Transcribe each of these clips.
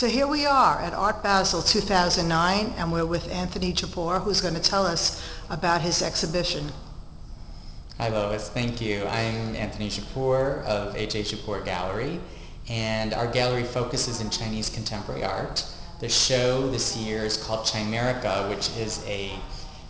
So here we are at Art Basel 2009, and we're with Anthony Japour, who's going to tell us about his exhibition. Hi Lois, thank you. I'm Anthony Japour of H.A. Japour Gallery, and our gallery focuses in Chinese contemporary art. The show this year is called Chimerica, which is a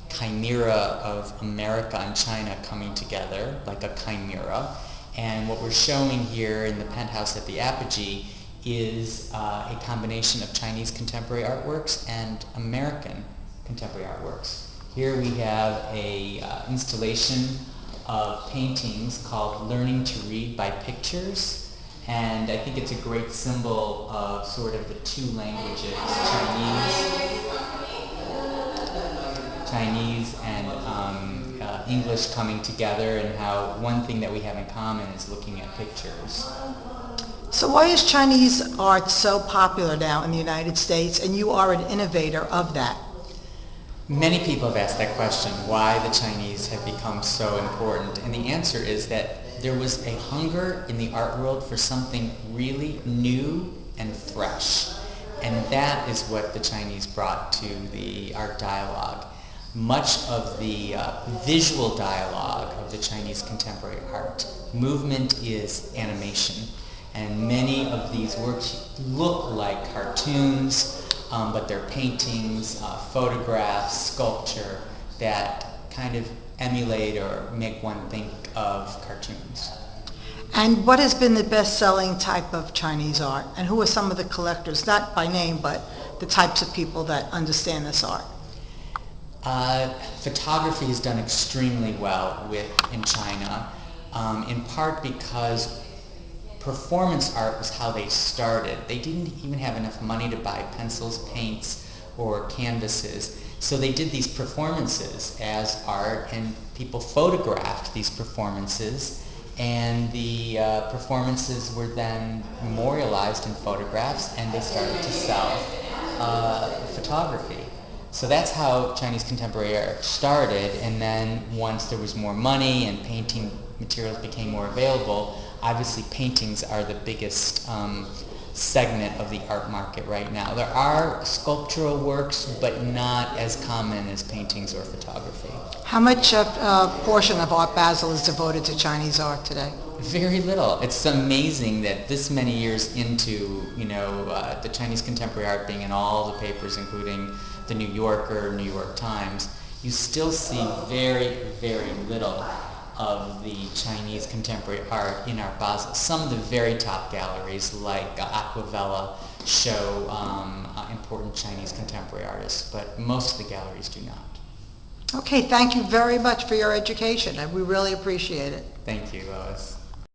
chimera of America and China coming together, like a chimera. And what we're showing here in the penthouse at the @AVI is a combination of Chinese contemporary artworks and American contemporary artworks. Here we have a installation of paintings called Learning to Read by Pictures, and I think it's a great symbol of sort of the two languages, Chinese and English coming together, and how one thing that we have in common is looking at pictures. So why is Chinese art so popular now in the United States, and you are an innovator of that? Many people have asked that question, why the Chinese have become so important, and the answer is that there was a hunger in the art world for something really new and fresh, and that is what the Chinese brought to the art dialogue. Much of the visual dialogue of the Chinese contemporary art movement is animation, and many of these works look like cartoons, but they're paintings, photographs, sculpture that kind of emulate or make one think of cartoons. And what has been the best-selling type of Chinese art, and who are some of the collectors, not by name, but the types of people that understand this art? Photography has done extremely well in China, in part because performance art was how they started. They didn't even have enough money to buy pencils, paints, or canvases, so they did these performances as art, and people photographed these performances, and the performances were then memorialized in photographs, and they started to sell photography. So that's how Chinese contemporary art started, and then once there was more money and painting materials became more available, obviously paintings are the biggest segment of the art market right now. There are sculptural works, but not as common as paintings or photography. How much portion of Art Basel is devoted to Chinese art today? Very little. It's amazing that this many years into, the Chinese contemporary art being in all the papers, including the New Yorker, New York Times, you still see very, very little of the Chinese contemporary art in Art Basel. Some of the very top galleries, like @AVI, show important Chinese contemporary artists, but most of the galleries do not. Okay, thank you very much for your education, and we really appreciate it. Thank you, Lois.